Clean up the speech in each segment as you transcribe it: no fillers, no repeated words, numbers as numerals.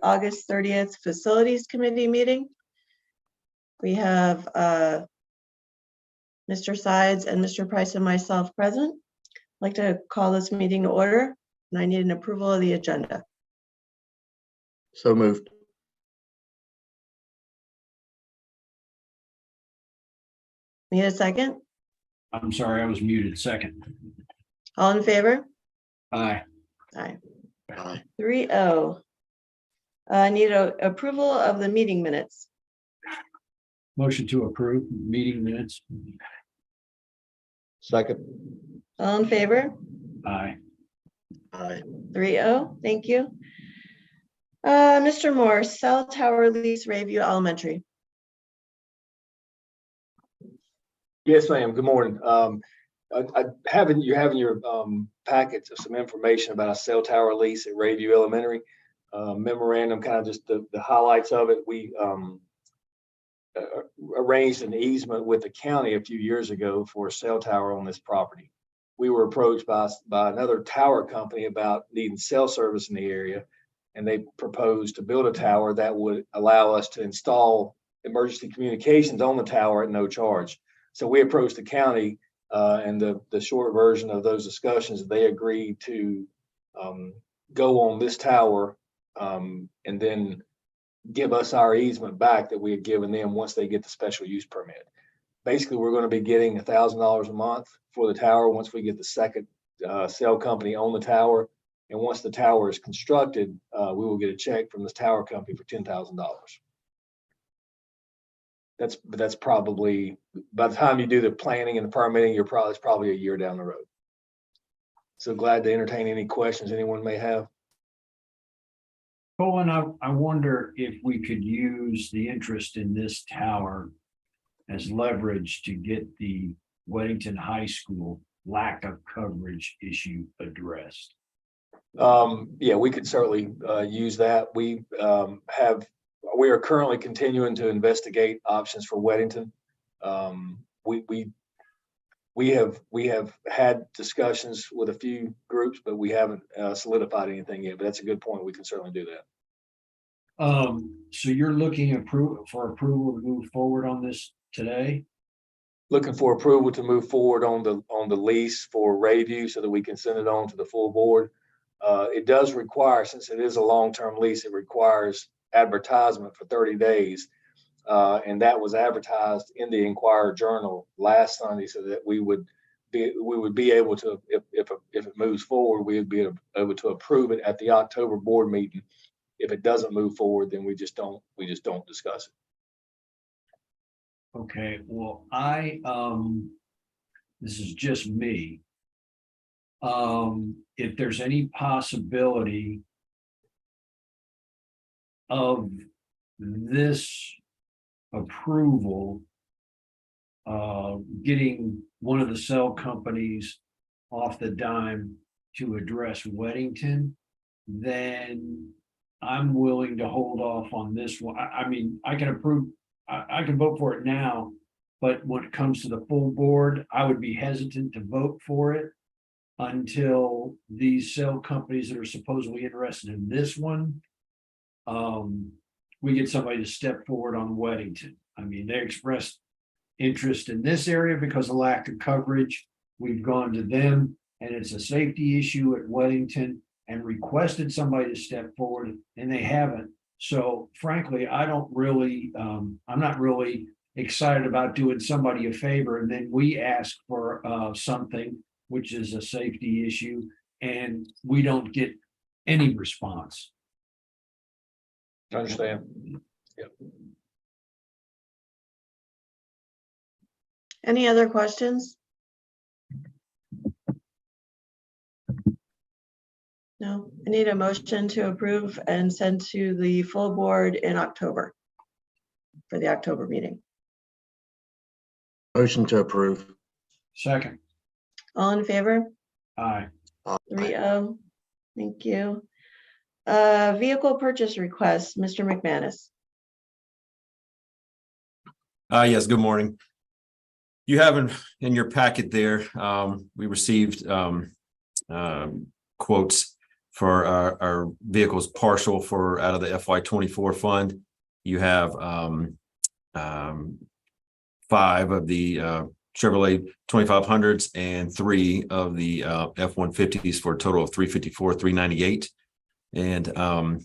August 30th Facilities Committee meeting. We have Mr. Sides and Mr. Price and myself present. I'd like to call this meeting to order, and I need an approval of the agenda. So moved. Need a second? I'm sorry, I was muted. Second. All in favor? Aye. Aye. Aye. 3-0. I need approval of the meeting minutes. Motion to approve meeting minutes. Second. All in favor? Aye. Aye. 3-0. Thank you. Mr. Moore, cell tower lease Rayview Elementary. Yes, ma'am. Good morning. You have in your packets some information about a cell tower lease at Rayview Elementary. Memorandum, kind of just the highlights of it. We arranged an easement with the county a few years ago for a cell tower on this property. We were approached by another tower company about needing cell service in the area, and they proposed to build a tower that would allow us to install emergency communications on the tower at no charge. So we approached the county, and the short version of those discussions, they agreed to go on this tower and then give us our easement back that we had given them once they get the special use permit. Basically, we're going to be getting $1,000 a month for the tower once we get the second cell company on the tower. And once the tower is constructed, we will get a check from this tower company for $10,000. That's probably, by the time you do the planning and the permitting, it's probably a year down the road. So glad to entertain any questions anyone may have. Colin, I wonder if we could use the interest in this tower as leverage to get the Weddington High School lack of coverage issue addressed. Yeah, we could certainly use that. We are currently continuing to investigate options for Weddington. We have had discussions with a few groups, but we haven't solidified anything yet. But that's a good point. We can certainly do that. So you're looking for approval to move forward on this today? Looking for approval to move forward on the lease for Rayview so that we can send it on to the full board. It does require, since it is a long-term lease, it requires advertisement for 30 days. And that was advertised in the Inquirer Journal last Sunday, so that we would be able to, if it moves forward, we would be able to approve it at the October board meeting. If it doesn't move forward, then we just don't discuss it. Okay, well, this is just me. If there's any possibility of this approval, getting one of the cell companies off the dime to address Weddington, then I'm willing to hold off on this one. I mean, I can approve, I can vote for it now, but when it comes to the full board, I would be hesitant to vote for it until these cell companies that are supposedly interested in this one, we get somebody to step forward on Weddington. I mean, they expressed interest in this area because of lack of coverage. We've gone to them, and it's a safety issue at Weddington, and requested somebody to step forward, and they haven't. So frankly, I'm not really excited about doing somebody a favor, and then we ask for something which is a safety issue, and we don't get any response. I understand. Yep. Any other questions? No, I need a motion to approve and send to the full board in October for the October meeting. Motion to approve. Second. All in favor? Aye. 3-0. Thank you. Vehicle purchase request, Mr. McManus. Yes, good morning. You have in your packet there, we received quotes for our vehicles partial for out of the FY24 fund. You have 5 of the Chevrolet 2500s and 3 of the F-150s for a total of 354, 398. And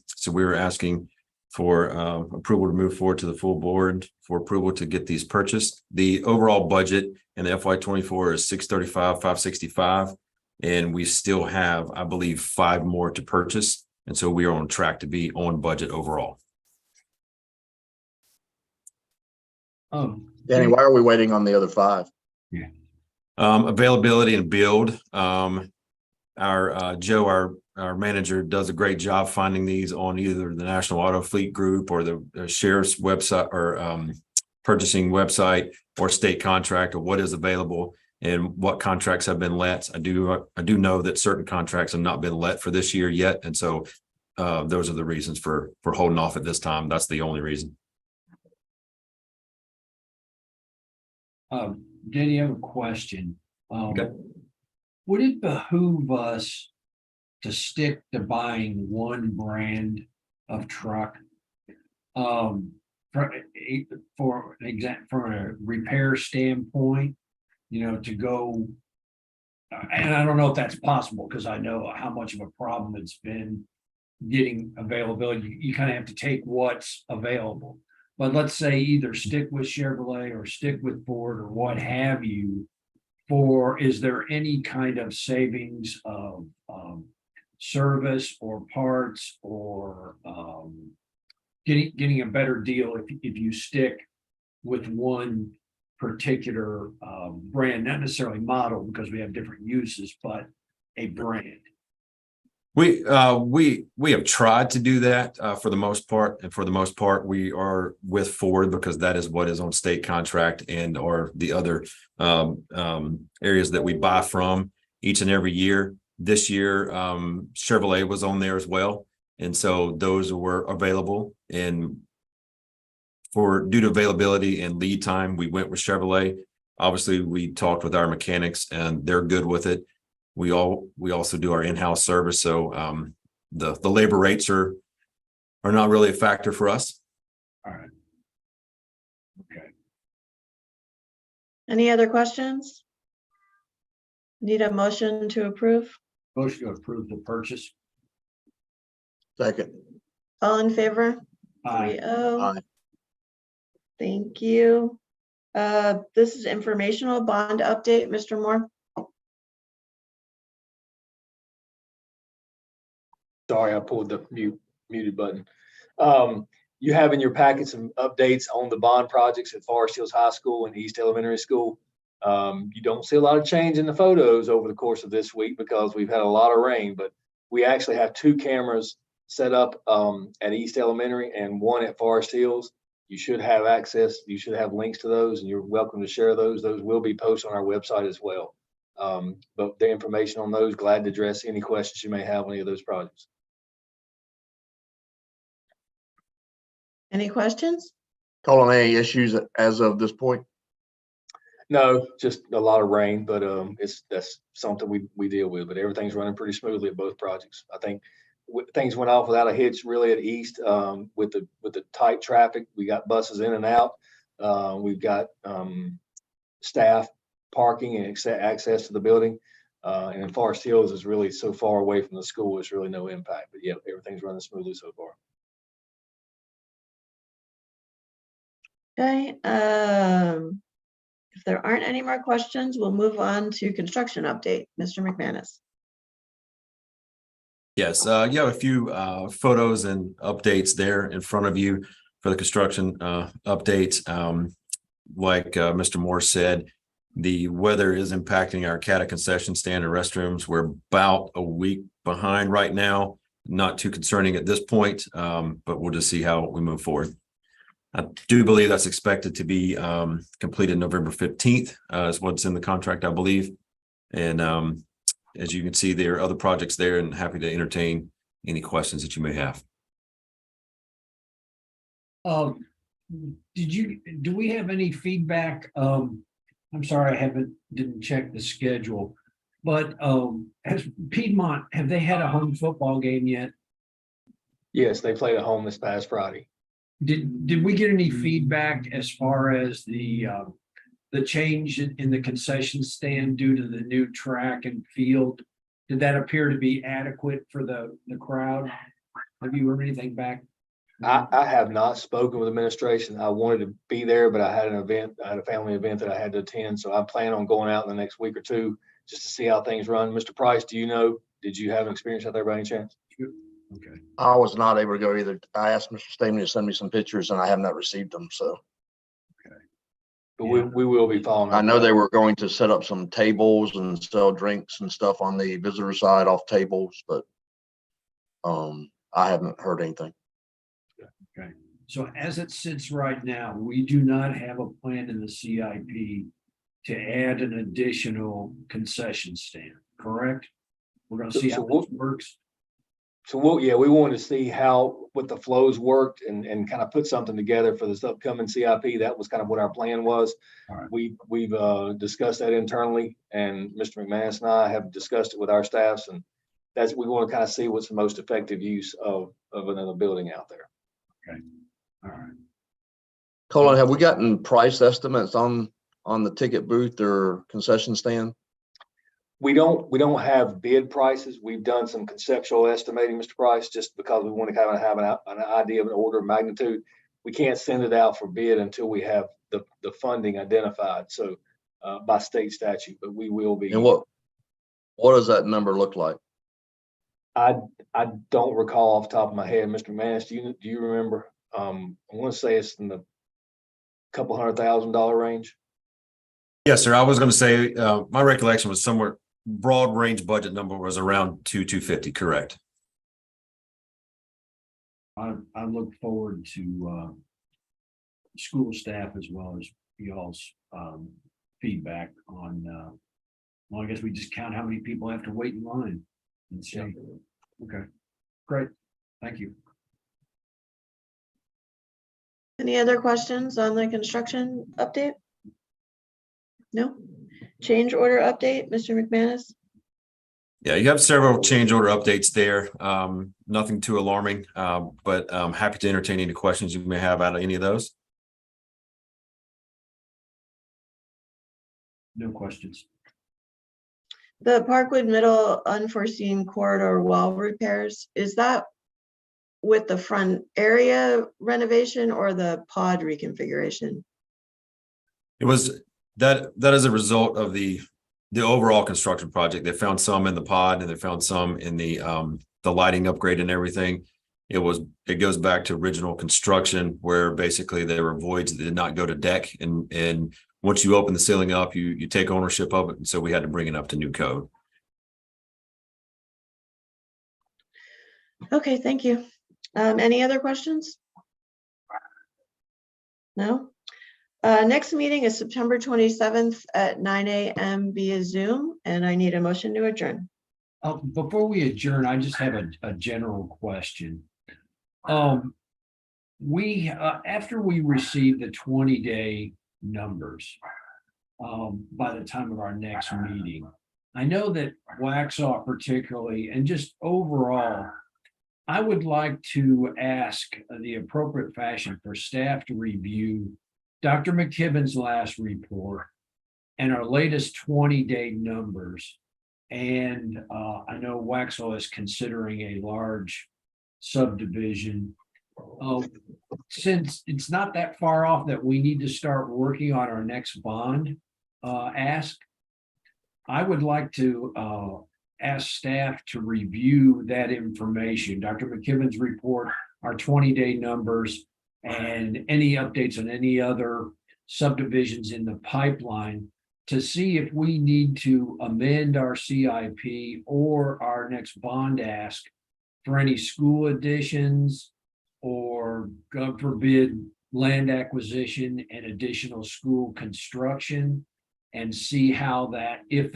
so we were asking for approval to move forward to the full board for approval to get these purchased. The overall budget in the FY24 is 635, 565. And we still have, I believe, 5 more to purchase. And so we are on track to be on budget overall. Danny, why are we waiting on the other 5? Availability and build. Our Joe, our manager, does a great job finding these on either the National Auto Fleet Group or the sheriff's website or purchasing website or state contract, or what is available and what contracts have been let. I do know that certain contracts have not been let for this year yet, and so those are the reasons for holding off at this time. That's the only reason. Danny, I have a question. Okay. Would it behoove us to stick to buying one brand of truck? For an example, from a repair standpoint, to go, and I don't know if that's possible because I know how much of a problem it's been getting availability. You kind of have to take what's available. But let's say either stick with Chevrolet or stick with Ford or what have you. Is there any kind of savings of service or parts or getting a better deal if you stick with one particular brand, not necessarily model because we have different uses, but a brand? We have tried to do that for the most part, and for the most part, we are with Ford because that is what is on state contract and or the other areas that we buy from each and every year. This year, Chevrolet was on there as well, and so those were available. And due to availability and lead time, we went with Chevrolet. Obviously, we talked with our mechanics, and they're good with it. We also do our in-house service, so the labor rates are not really a factor for us. All right. Okay. Any other questions? Need a motion to approve? Motion to approve the purchase. Second. All in favor? Aye. 3-0. Aye. Thank you. This is informational bond update, Mr. Moore. Sorry, I pulled the muted button. You have in your packet some updates on the bond projects at Forest Hills High School and East Elementary School. You don't see a lot of change in the photos over the course of this week because we've had a lot of rain, but we actually have 2 cameras set up at East Elementary and 1 at Forest Hills. You should have access. You should have links to those, and you're welcome to share those. Those will be posted on our website as well. But the information on those, glad to address any questions you may have on any of those projects. Any questions? Call on any issues as of this point? No, just a lot of rain, but that's something we deal with. But everything's running pretty smoothly at both projects. I think things went off without a hitch really at East with the tight traffic. We got buses in and out. We've got staff parking and access to the building. And in Forest Hills is really so far away from the school, it's really no impact. But yeah, everything's running smoothly so far. Okay. If there aren't any more questions, we'll move on to construction update. Mr. McManus. Yes, you have a few photos and updates there in front of you for the construction updates. Like Mr. Moore said, the weather is impacting our CATA concession stand and restrooms. We're about a week behind right now. Not too concerning at this point, but we'll just see how we move forward. I do believe that's expected to be completed November 15th, is what's in the contract, I believe. And as you can see, there are other projects there, and happy to entertain any questions that you may have. Do we have any feedback? I'm sorry, didn't check the schedule. But has Piedmont, have they had a home football game yet? Yes, they played at home this past Friday. Did we get any feedback as far as the change in the concession stand due to the new track and field? Did that appear to be adequate for the crowd? Have you heard anything back? I have not spoken with administration. I wanted to be there, but I had a family event that I had to attend. So I plan on going out in the next week or two just to see how things run. Mr. Price, do you know, did you have an experience out there by any chance? Okay. I was not able to go either. I asked Mr. Stamey to send me some pictures and I have not received them, so. But Yeah. we will be following up. I know they were going to set up some tables and sell drinks and stuff on the visitor side off tables, but I haven't heard anything. Okay, so as it sits right now, we do not have a plan in the CIP to add an additional concession stand, correct? We're gonna see how this works. So we wanted to see what the flows worked and kind of put something together for this upcoming CIP. That was kind of what our plan was. All right. We've discussed that internally, and Mr. McManus and I have discussed it with our staffs, and we want to kind of see what's the most effective use of another building out there. Okay, all right. Colin, have we gotten price estimates on the ticket booth or concession stand? We don't have bid prices. We've done some conceptual estimating, Mr. Price, just because we want to kind of have an idea of an order of magnitude. We can't send it out for bid until we have the funding identified. So by state statute, but we will be. And what does that number look like? I don't recall off the top of my head, Mr. Manis, do you remember? I want to say it's in the couple $100,000 range. Yes, sir. I was going to say, my recollection was somewhere broad range budget number was around 250, correct? I look forward to school staff as well as y'all's feedback on, well, I guess we just count how many people have to wait in line and see. Okay, great. Thank you. Any other questions on the construction update? No? Change order update, Mr. McManus? Yeah, you have several change order updates there. Nothing too alarming, but I'm happy to entertain any questions you may have out of any of those. No questions. The Parkwood Middle unforeseen corridor wall repairs, is that with the front area renovation or the pod reconfiguration? It was that is a result of the overall construction project. They found some in the pod and they found some in the lighting upgrade and everything. It goes back to original construction where basically there were voids that did not go to deck, and once you open the ceiling up, you take ownership of it, and so we had to bring it up to new code. Okay, thank you. Any other questions? No? Next meeting is September 27th at 9 a.m. via Zoom, and I need a motion to adjourn. Before we adjourn, I just have a general question. We after we receive the 20-day numbers by the time of our next meeting, I know that Waxhaw particularly, and just overall, I would like to ask the appropriate fashion for staff to review Dr. McKibben's last report and our latest 20-day numbers. And I know Waxhaw is considering a large subdivision. Since it's not that far off that we need to start working on our next bond ask, I would like to ask staff to review that information, Dr. McKibben's report, our 20-day numbers, and any updates on any other subdivisions in the pipeline to see if we need to amend our CIP or our next bond ask for any school additions or, God forbid, land acquisition and additional school construction, and see how if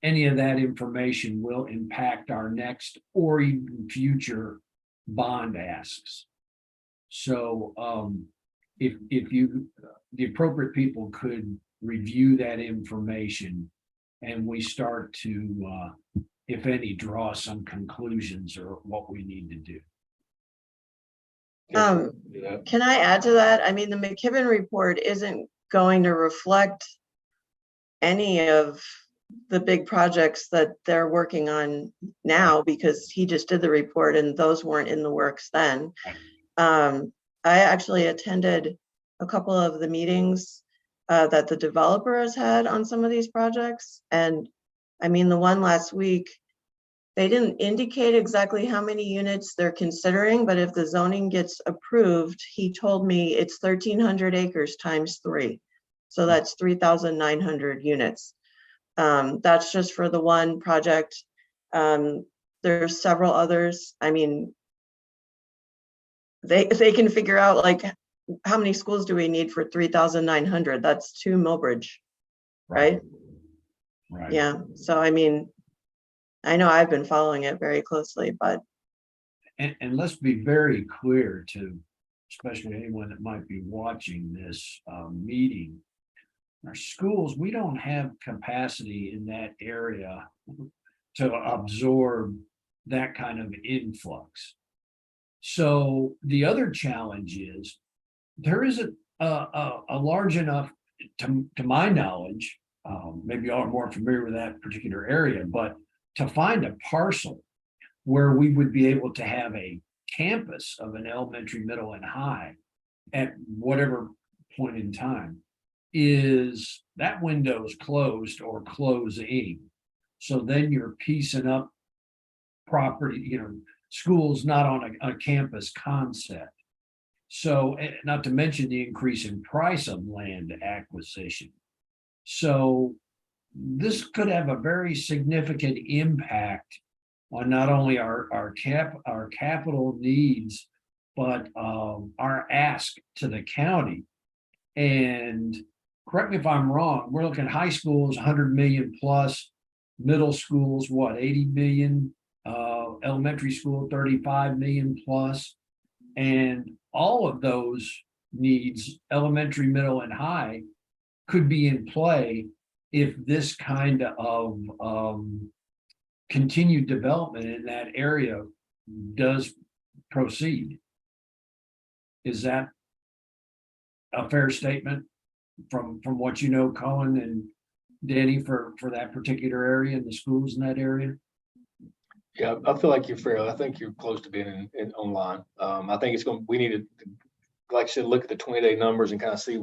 any of that information will impact our next or even future bond asks. So if the appropriate people could review that information and we start to, if any, draw some conclusions or what we need to do. Um, Do that. Can I add to that? I mean, the McKibben report isn't going to reflect any of the big projects that they're working on now, because he just did the report and those weren't in the works then. I actually attended a couple of the meetings that the developer has had on some of these projects. And I mean, the one last week, they didn't indicate exactly how many units they're considering, but if the zoning gets approved, he told me it's 1,300 acres times 3. So that's 3,900 units. That's just for the one project. There's several others. I mean, they can figure out like how many schools do we need for 3,900? That's 2 Millbridge, right? Right. Yeah. So I mean, I know I've been following it very closely, but And let's be very clear to, especially anyone that might be watching this meeting. Our schools, we don't have capacity in that area to absorb that kind of influx. So the other challenge is there isn't a large enough, to my knowledge, maybe y'all are more familiar with that particular area, but to find a parcel where we would be able to have a campus of an elementary, middle, and high at whatever point in time, is that window's closed or closing. So then you're piecing up property, schools not on a campus concept. So, not to mention the increase in price of land acquisition. So this could have a very significant impact on not only our capital needs, but our ask to the county. And correct me if I'm wrong, we're looking at high schools, 100 million plus, middle schools, what, 80 million, elementary school, 35 million plus. And all of those needs, elementary, middle, and high, could be in play if this kind of continued development in that area does proceed. Is that a fair statement from what you know, Colin and Danny, for that particular area and the schools in that area? Yeah, I feel like you're fair. I think you're close to being in online. I think we need to, like I said, look at the 20-day numbers and kind of see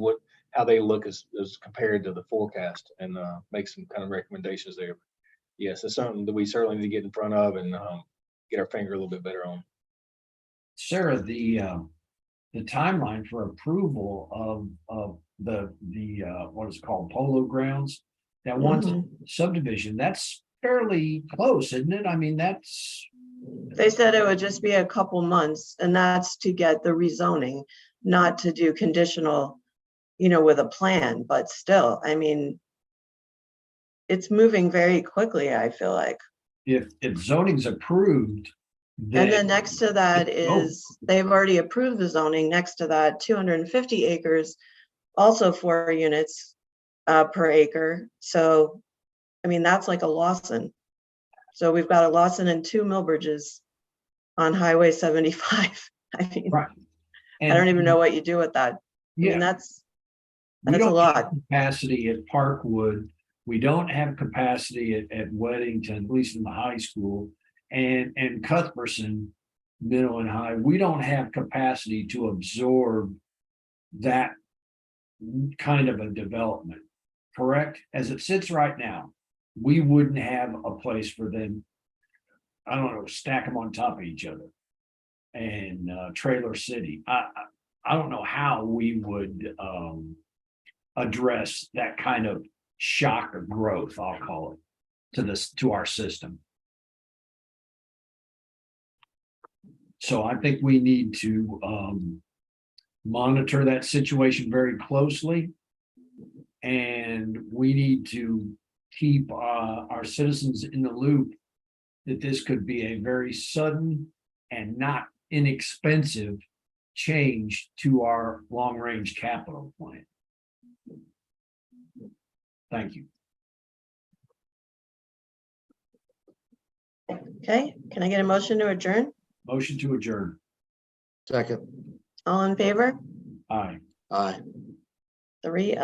how they look as compared to the forecast, and make some kind of recommendations there. Yes, it's something that we certainly need to get in front of and get our finger a little bit better on. Sarah, the timeline for approval of the what is called Polo Grounds, that one subdivision, that's fairly close, isn't it? I mean, they said it would just be a couple months, and that's to get the rezoning, not to do conditional, with a plan, but still, I mean, it's moving very quickly, I feel like. if zoning's approved, And then next to that is, they've already approved the zoning. Next to that, 250 acres, also 4 units per acre. So, I mean, that's like a Lawson. So we've got a Lawson and 2 Millbridges on Highway 75. I mean, right. I don't even know what you do with that. I mean, that's we a don't lot. have capacity at Parkwood. We don't have capacity at Weddington, at least in the high school, and Cuthbertson, middle and high. We don't have capacity to absorb that kind of a development, correct? As it sits right now, we wouldn't have a place for them, I don't know, stack them on top of each other. And Trailer City, I don't know how we would address that kind of shock of growth, I'll call it, to our system. So I think we need to monitor that situation very closely. And we need to keep our citizens in the loop that this could be a very sudden and not inexpensive change to our long-range capital plan. Thank you. Okay, can I get a motion to adjourn? Motion to adjourn. Second, All in favor? Aye. aye. 3-0.